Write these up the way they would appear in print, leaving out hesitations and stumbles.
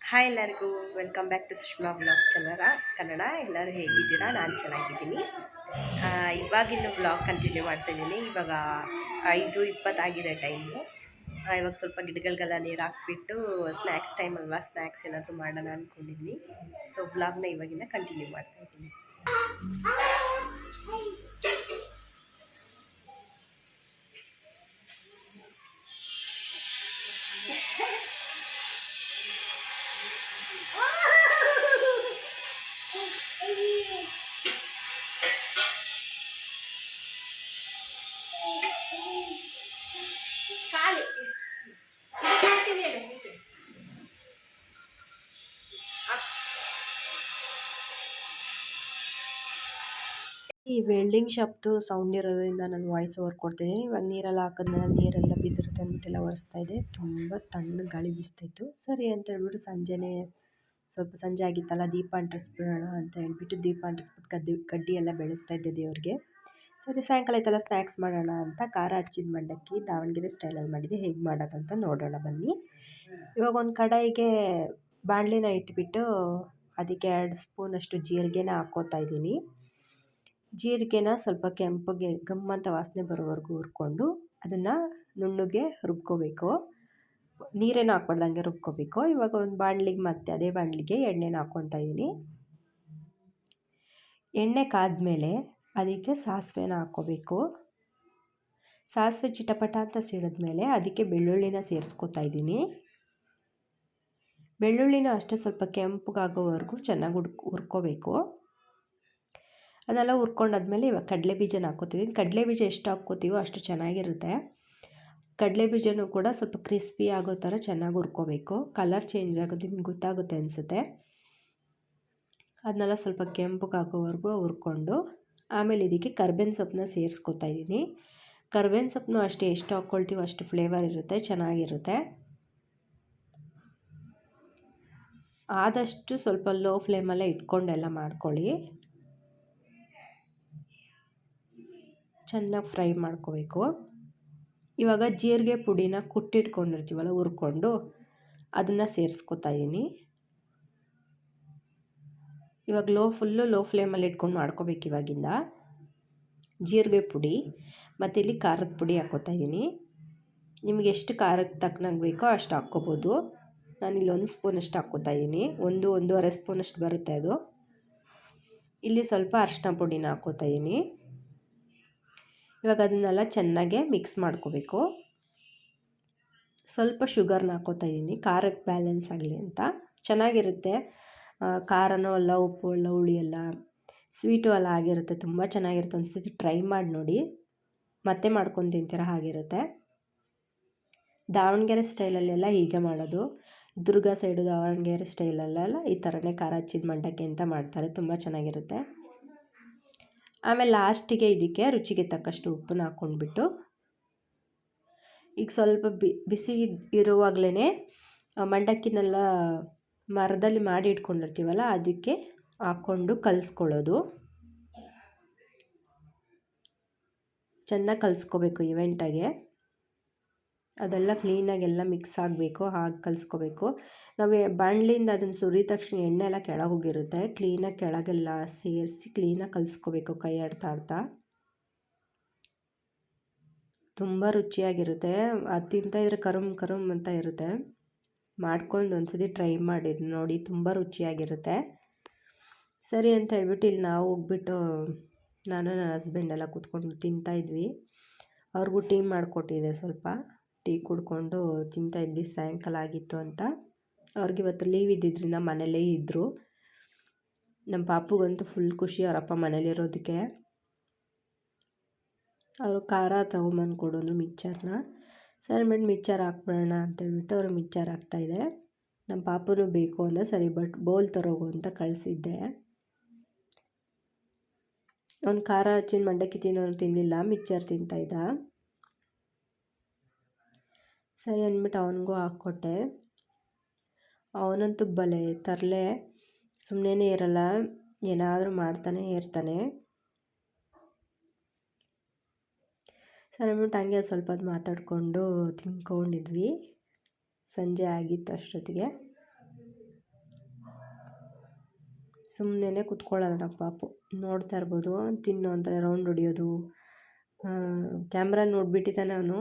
Hi ಎಲ್ಲರಿಗೂ welcome back to Sushma vlogs Kannada. ಎಲ್ಲರೂ ಹೇಗಿದ್ದೀರಾ? ನಾನು ಚೆನ್ನಾಗಿದ್ದೀನಿ. ಇವಾಗಿನ್ನು ವ್ಲಾಗ್ ಕಂಟಿನ್ಯೂ ಮಾಡ್ತಾಯಿದ್ದೀನಿ. ಇವಾಗ 5:20 ಟೈಮು. ಇವಾಗ ಸ್ವಲ್ಪ ಗಿಡಗಳಿಗೆಲ್ಲ ನೀರು ಹಾಕ್ಬಿಟ್ಟು ಸ್ನ್ಯಾಕ್ಸ್ ಟೈಮ್ ಅಲ್ವಾ, ಸ್ನ್ಯಾಕ್ಸ್ ಏನಾದರೂ ಮಾಡೋಣ ಅಂದ್ಕೊಂಡಿದ್ವಿ. ಸೊ ವ್ಲಾಗ್ನ ಇವಾಗಿಂದ ಕಂಟಿನ್ಯೂ ಮಾಡ್ತಾಯಿದ್ದೀನಿ. ಈ ವೆಲ್ಡಿಂಗ್ ಶಾಪ್ದು ಸೌಂಡ್ ಇರೋದ್ರಿಂದ ನಾನು ವಾಯ್ಸ್ ಓವರ್ ಕೊಡ್ತಿದ್ದೀನಿ. ಇವಾಗ ನೀರೆಲ್ಲ ಹಾಕಿದ್ಮೇಲೆ ನೀರೆಲ್ಲ ಬಿದ್ದಿರುತ್ತೆ ಅಂದ್ಬಿಟ್ಟೆಲ್ಲ ಒರೆಸ್ತಾ ಇದೆ. ತುಂಬ ತಣ್ಣಗೆ ಗಾಳಿ ಬೀಸ್ತಾಯಿತ್ತು. ಸರಿ ಅಂತ ಹೇಳ್ಬಿಟ್ಟು ಸ್ವಲ್ಪ ಸಂಜೆ ಆಗಿತ್ತಲ್ಲ, ದೀಪ ಅಂಟಿಸ್ಬಿಡೋಣ ಅಂತ ಹೇಳ್ಬಿಟ್ಟು ದೀಪ ಅಂಟಿಸ್ಬಿಟ್ಟು ಕಡ್ಡಿ ಎಲ್ಲ ಬೆಳಗ್ತಾ ಇದ್ದೆ ದೇವ್ರಿಗೆ. ಸರಿ ಸಾಯಂಕಾಲ ಆಯ್ತಲ್ಲ, ಸ್ನ್ಯಾಕ್ಸ್ ಮಾಡೋಣ ಅಂತ ಖಾರ ಹಚ್ಚಿದ ಮಂಡಕ್ಕಿ ದಾವಣಗೆರೆ ಸ್ಟೈಲಲ್ಲಿ ಮಾಡಿದೆ. ಹೇಗೆ ಮಾಡೋದಂತ ನೋಡೋಣ ಬನ್ನಿ. ಇವಾಗ ಒಂದು ಕಡಾಯಿಗೆ ಬಾಣಲಿನ ಇಟ್ಬಿಟ್ಟು ಅದಕ್ಕೆ 2 ಸ್ಪೂನಷ್ಟು ಜೀರಿಗೆನ ಹಾಕ್ಕೋತಾ ಇದ್ದೀನಿ. ಜೀರಿಗೆನ ಸ್ವಲ್ಪ ಕೆಂಪಗೆ ಗಮ್ಮಂತ ವಾಸನೆ ಬರೋವರೆಗೂ ಹುರ್ಕೊಂಡು ಅದನ್ನು ನುಣ್ಣಗೆ ರುಬ್ಕೋಬೇಕು. ನೀರೇನು ಹಾಕ್ಬಾರ್ದು, ಹಂಗೆ ರುಬ್ಕೋಬೇಕು. ಇವಾಗ ಒಂದು ಬಾಣಲಿಗೆ ಮತ್ತೆ ಅದೇ ಬಾಣಲಿಗೆ ಎಣ್ಣೆನ ಹಾಕ್ಕೊತಾ ಇದ್ದೀನಿ. ಎಣ್ಣೆ ಕಾದ್ಮೇಲೆ ಅದಕ್ಕೆ ಸಾಸಿವೆನ ಹಾಕ್ಕೋಬೇಕು. ಸಾಸಿವೆ ಚಿಟಪಟ ಅಂತ ಸಿಡಿದ್ಮೇಲೆ ಅದಕ್ಕೆ ಬೆಳ್ಳುಳ್ಳಿನ ಸೇರಿಸ್ಕೊತಾ ಇದ್ದೀನಿ. ಬೆಳ್ಳುಳ್ಳಿನ ಅಷ್ಟೇ ಸ್ವಲ್ಪ ಕೆಂಪಗಾಗೋವರೆಗೂ ಚೆನ್ನಾಗಿ ಹುರ್ಕೋಬೇಕು. ಅದೆಲ್ಲ ಹುರ್ಕೊಂಡಾದ್ಮೇಲೆ ಇವಾಗ ಕಡಲೆ ಬೀಜನ ಹಾಕ್ಕೋತಿದ್ದೀನಿ. ಕಡಲೆ ಬೀಜ ಎಷ್ಟು ಹಾಕ್ಕೋತೀವೋ ಅಷ್ಟು ಚೆನ್ನಾಗಿರುತ್ತೆ. ಕಡಲೆ ಬೀಜನೂ ಕೂಡ ಸ್ವಲ್ಪ ಕ್ರಿಸ್ಪಿ ಆಗೋ ಥರ ಚೆನ್ನಾಗಿ ಹುರ್ಕೋಬೇಕು. ಕಲರ್ ಚೇಂಜ್ ಆಗೋದು ನಿಮ್ಗೆ ಗೊತ್ತಾಗುತ್ತೆ ಅನಿಸುತ್ತೆ. ಅದನ್ನೆಲ್ಲ ಸ್ವಲ್ಪ ಕೆಂಪಗಾಗೋವರೆಗೂ ಹುರ್ಕೊಂಡು ಆಮೇಲೆ ಇದಕ್ಕೆ ಕರ್ಬೇವಿನ ಸೊಪ್ಪನ್ನ ಸೇರಿಸ್ಕೊತಾ ಇದ್ದೀನಿ. ಕರ್ಬೇವಿನ ಸೊಪ್ಪನ್ನು ಅಷ್ಟೇ ಎಷ್ಟು ಹಾಕ್ಕೊಳ್ತೀವೋ ಅಷ್ಟು ಫ್ಲೇವರ್ ಇರುತ್ತೆ, ಚೆನ್ನಾಗಿರುತ್ತೆ. ಆದಷ್ಟು ಸ್ವಲ್ಪ ಲೋ ಫ್ಲೇಮಲ್ಲೇ ಇಟ್ಕೊಂಡೆಲ್ಲ ಮಾಡ್ಕೊಳ್ಳಿ. ಚೆನ್ನಾಗಿ ಫ್ರೈ ಮಾಡ್ಕೋಬೇಕು. ಇವಾಗ ಜೀರಿಗೆ ಪುಡಿನ ಕುಟ್ಟಿಟ್ಕೊಂಡಿರ್ತೀವಲ್ಲ ಹುರ್ಕೊಂಡು ಅದನ್ನು ಸೇರಿಸ್ಕೊತಾ ಇದ್ದೀನಿ. ಇವಾಗ ಫುಲ್ಲು ಲೋ ಫ್ಲೇಮಲ್ಲಿ ಇಟ್ಕೊಂಡು ಮಾಡ್ಕೋಬೇಕು ಇವಾಗಿಂದ. ಜೀರಿಗೆ ಪುಡಿ ಮತ್ತು ಇಲ್ಲಿ ಖಾರದ ಪುಡಿ ಹಾಕ್ಕೋತಾ ಇದ್ದೀನಿ. ನಿಮಗೆ ಎಷ್ಟು ಖಾರಕ್ಕೆ ತಕ್ಕನಾಗಿ ಬೇಕೋ ಅಷ್ಟು ಹಾಕ್ಕೋಬೋದು. ನಾನಿಲ್ಲಿ 1 ಸ್ಪೂನಷ್ಟು ಹಾಕ್ಕೋತಾ ಇದ್ದೀನಿ. 1-1.5 ಸ್ಪೂನಷ್ಟು ಬರುತ್ತೆ ಅದು. ಇಲ್ಲಿ ಸ್ವಲ್ಪ ಅರಿಶಿನ ಪುಡಿನ ಹಾಕ್ಕೋತಾ ಇದ್ದೀನಿ. ಇವಾಗ ಅದನ್ನೆಲ್ಲ ಚೆನ್ನಾಗೆ ಮಿಕ್ಸ್ ಮಾಡ್ಕೋಬೇಕು. ಸ್ವಲ್ಪ ಶುಗರ್ನ ಹಾಕ್ಕೋತಾ ಇದ್ದೀನಿ, ಖಾರಕ್ಕೆ ಬ್ಯಾಲೆನ್ಸ್ ಆಗಲಿ ಅಂತ. ಚೆನ್ನಾಗಿರುತ್ತೆ. ಖಾರನೂ ಅಲ್ಲ, ಉಪ್ಪು ಅಲ್ಲ, ಹುಳಿ ಅಲ್ಲ, ಸ್ವೀಟು ಅಲ್ಲ, ಆಗಿರುತ್ತೆ. ತುಂಬ ಚೆನ್ನಾಗಿರುತ್ತೆ. ಒಂದು ಸತಿ ಟ್ರೈ ಮಾಡಿ ನೋಡಿ, ಮತ್ತೆ ಮಾಡ್ಕೊಂಡು ತಿಂತೀರ ಹಾಗಿರುತ್ತೆ. ದಾವಣಗೆರೆ ಸ್ಟೈಲಲ್ಲೆಲ್ಲ ಹೀಗೆ ಮಾಡೋದು. ದುರ್ಗ ಸೈಡು ದಾವಣಗೆರೆ ಸ್ಟೈಲಲ್ಲೆಲ್ಲ ಈ ಥರನೇ ಖಾರ ಹಚ್ಚಿದ ಮಂಡಕ್ಕಿ ಅಂತ ಮಾಡ್ತಾರೆ. ತುಂಬ ಚೆನ್ನಾಗಿರುತ್ತೆ. ಆಮೇಲೆ ಲಾಸ್ಟಿಗೆ ಇದಕ್ಕೆ ರುಚಿಗೆ ತಕ್ಕಷ್ಟು ಉಪ್ಪನ್ನ ಹಾಕ್ಕೊಂಡ್ಬಿಟ್ಟು ಈಗ ಸ್ವಲ್ಪ ಬಿಸಿ ಇರುವಾಗಲೇ ಮಂಡಕ್ಕಿನೆಲ್ಲ ಮರದಲ್ಲಿ ಮಾಡಿ ಇಟ್ಕೊಂಡಿರ್ತೀವಲ್ಲ ಅದಕ್ಕೆ ಹಾಕ್ಕೊಂಡು ಕಲಿಸ್ಕೊಳ್ಳೋದು. ಚೆನ್ನಾಗಿ ಕಲಿಸ್ಕೋಬೇಕು ಇವೆಂಟಾಗೆ. ಅದೆಲ್ಲ ಕ್ಲೀನಾಗೆಲ್ಲ ಮಿಕ್ಸ್ ಆಗಬೇಕು, ಹಾಗೆ ಕಲಿಸ್ಕೋಬೇಕು. ನಾವು ಬಾಣಲಿಯಿಂದ ಅದನ್ನು ಸುರಿದ ತಕ್ಷಣ ಎಣ್ಣೆ ಎಲ್ಲ ಕೆಳಗೆ ಹೋಗಿರುತ್ತೆ. ಕ್ಲೀನಾಗಿ ಕೆಳಗೆಲ್ಲ ಸೇರಿಸಿ ಕ್ಲೀನಾಗಿ ಕಲಿಸ್ಕೋಬೇಕು ಕೈ ಆಡ್ತಾ. ತುಂಬ ರುಚಿಯಾಗಿರುತ್ತೆ. ಅದು ತಿಂತಾಯಿದ್ರೆ ಕರುಮ್ ಅಂತ ಇರುತ್ತೆ. ಮಾಡ್ಕೊಂಡು ಒಂದ್ಸತಿ ಟ್ರೈ ಮಾಡಿ ನೋಡಿ, ತುಂಬ ರುಚಿಯಾಗಿರುತ್ತೆ. ಸರಿ ಅಂತ ಹೇಳ್ಬಿಟ್ಟು ಇಲ್ಲಿ ನಾವು ಹೋಗ್ಬಿಟ್ಟು ನಾನು ನನ್ನ ಹಸ್ಬೆಂಡೆಲ್ಲ ಕೂತ್ಕೊಂಡು ತಿಂತಾಯಿದ್ವಿ. ಅವ್ರಿಗೂ ಟೀ ಮಾಡಿಕೊಟ್ಟಿದ್ದೆ. ಸ್ವಲ್ಪ ಟೀ ಕುಡ್ಕೊಂಡು ತಿಂತಾಯಿದ್ವಿ. ಸಾಯಂಕಾಲ ಆಗಿತ್ತು ಅಂತ. ಅವ್ರಿಗಿವತ್ತು ಲೀವ್ ಇದ್ದಿದ್ದರಿಂದ ಮನೇಲೇ ಇದ್ದರು. ನಮ್ಮ ಪಾಪುಗಂತೂ ಫುಲ್ ಖುಷಿ ಅವರಪ್ಪ ಮನೇಲಿರೋದಕ್ಕೆ. ಅವರು ಖಾರ ತೊಗೊಂಬಂದು ಕೊಡೋದು ಮಿಕ್ಚರ್ನ. ಸರಿ ಮೇಡಮ್ ಮಿಕ್ಚರ್ ಹಾಕ್ಬಿಡೋಣ ಅಂತೇಳ್ಬಿಟ್ಟು ಅವ್ರಿಗೆ ಮಿಕ್ಚರ್ ಹಾಕ್ತಾಯಿದ್ದೆ. ನಮ್ಮ ಪಾಪನೂ ಬೇಕು ಅಂದರೆ ಸರಿ ಬೌಲ್ ತರೋಗು ಅಂತ ಕಳಿಸಿದ್ದೆ. ಅವ್ನು ಖಾರ ಹಚ್ಚಿನ ಮಂಡಕ್ಕಿ ತಿನ್ನೋನು ತಿಂದಿಲ್ಲ, ಮಿಕ್ಚರ್ ತಿಂತಾಯಿದ್ದ. ಸರಿ ಅಂದ್ಬಿಟ್ಟು ಅವನಿಗೂ ಹಾಕ್ಕೊಟ್ಟೆ. ಅವನಂತೂ ಬಲೆ ತರಲೆ, ಸುಮ್ಮನೆ ಇರಲ್ಲ, ಏನಾದರೂ ಮಾಡ್ತಾನೆ ಇರ್ತಾನೆ. ಸರಿ ಅಂದ್ಬಿಟ್ಟು ಹಂಗೆ ಸ್ವಲ್ಪ ಹೊತ್ತು ಮಾತಾಡಿಕೊಂಡು ತಿನ್ಕೊಂಡಿದ್ವಿ. ಸಂಜೆ ಆಗಿತ್ತು ಅಷ್ಟೊತ್ತಿಗೆ. ಸುಮ್ಮನೆ ಕುತ್ಕೊಳ್ಳೋದು ನಮ್ಮ ಪಾಪು. ನೋಡ್ತಾ ಇರ್ಬೋದು, ತಿನ್ನು ಅಂತಾನೆ ರೌಂಡ್ ಹೊಡಿಯೋದು. ಕ್ಯಾಮ್ರಾ ನೋಡಿಬಿಟ್ಟಿದ್ದಾನೆ ಅವನು,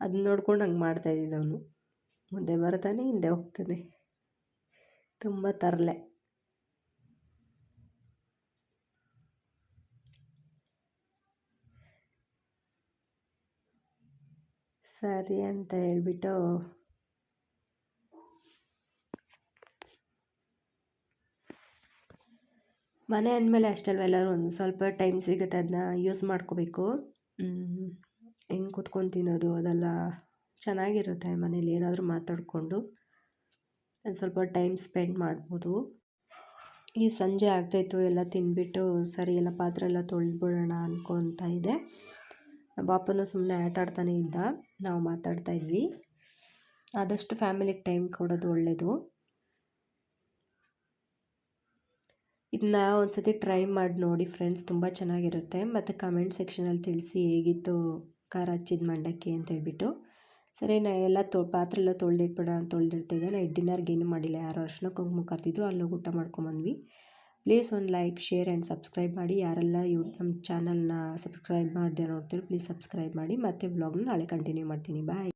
ಅದನ್ನ ನೋಡ್ಕೊಂಡು ಹಂಗೆ ಮಾಡ್ತಾಯಿದ್ದಿದ್ದು ಅವನು. ಮುಂದೆ ಬರ್ತಾನೆ, ಹಿಂದೆ ಹೋಗ್ತಾನೆ, ತುಂಬ ತರಲೆ. ಸರಿ ಅಂತ ಹೇಳ್ಬಿಟ್ಟು ಮನೆ ಅಂದಮೇಲೆ ಅಷ್ಟಲ್ವ, ಎಲ್ಲರೂ ಒಂದು ಸ್ವಲ್ಪ ಟೈಮ್ ಸಿಗುತ್ತೆ ಅದನ್ನ ಯೂಸ್ ಮಾಡ್ಕೋಬೇಕು. ಹೆಂಗೆ ಕೂತ್ಕೊಂಡು ತಿನ್ನೋದು ಅದೆಲ್ಲ ಚೆನ್ನಾಗಿರುತ್ತೆ. ಮನೇಲಿ ಏನಾದರೂ ಮಾತಾಡಿಕೊಂಡು ಒಂದು ಸ್ವಲ್ಪ ಟೈಮ್ ಸ್ಪೆಂಡ್ ಮಾಡ್ಬೋದು. ಈ ಸಂಜೆ ಆಗ್ತಾಯಿತ್ತು, ಎಲ್ಲ ತಿಂದ್ಬಿಟ್ಟು ಸರಿ ಎಲ್ಲ ಪಾತ್ರೆ ಎಲ್ಲ ತೊಳೆದ್ಬಿಡೋಣ ಅನ್ಕೊತಾ ಇದೆ. ಪಾಪನು ಸುಮ್ಮನೆ ಆಟ ಆಡ್ತಾನೆ ಇದ್ದ, ನಾವು ಮಾತಾಡ್ತಾ ಇದ್ವಿ. ಆದಷ್ಟು ಫ್ಯಾಮಿಲಿಗೆ ಟೈಮ್ ಕೊಡೋದು ಒಳ್ಳೆಯದು. ಇದನ್ನ ಒಂದು ಸತಿ ಟ್ರೈ ಮಾಡಿ ನೋಡಿ ಫ್ರೆಂಡ್ಸ್, ತುಂಬ ಚೆನ್ನಾಗಿರುತ್ತೆ. ಮತ್ತು ಕಮೆಂಟ್ ಸೆಕ್ಷನಲ್ಲಿ ತಿಳಿಸಿ ಹೇಗಿತ್ತು ಖಾರ ಹಚ್ಚಿದ ಮಂಡಕ್ಕಿ ಅಂತ ಹೇಳ್ಬಿಟ್ಟು. ಸರಿ, ನಾ ಎಲ್ಲ ಪಾತ್ರೆ ಎಲ್ಲ ತೊಳೆದಿರ್ತಿದ್ದೆ. ನೈಟ್ ಡಿನ್ನರ್ಗೆ ಏನೂ ಮಾಡಿಲ್ಲ, ಯಾರೋ ಅರ್ಶಿನ ಕುಂಕುಮ ಕರೆದಿದ್ರು, ಅಲ್ಲೋಗಿ ಊಟ ಮಾಡ್ಕೊಂಬಂದ್ವಿ. ಪ್ಲೀಸ್ ಒಂದು ಲೈಕ್, ಶೇರ್ ಆ್ಯಂಡ್ ಸಬ್ಸ್ಕ್ರೈಬ್ ಮಾಡಿ. ಯಾರೆಲ್ಲ ನಮ್ಮ ಚಾನಲ್ನ ಸಬ್ಸ್ಕ್ರೈಬ್ ಮಾಡದೆ ನೋಡ್ತೀರೋ ಪ್ಲೀಸ್ ಸಬ್ಸ್ಕ್ರೈಬ್ ಮಾಡಿ. ಮತ್ತು ವ್ಲಾಗ್ನ ನಾಳೆ ಕಂಟಿನ್ಯೂ ಮಾಡ್ತೀನಿ. ಬಾಯ್.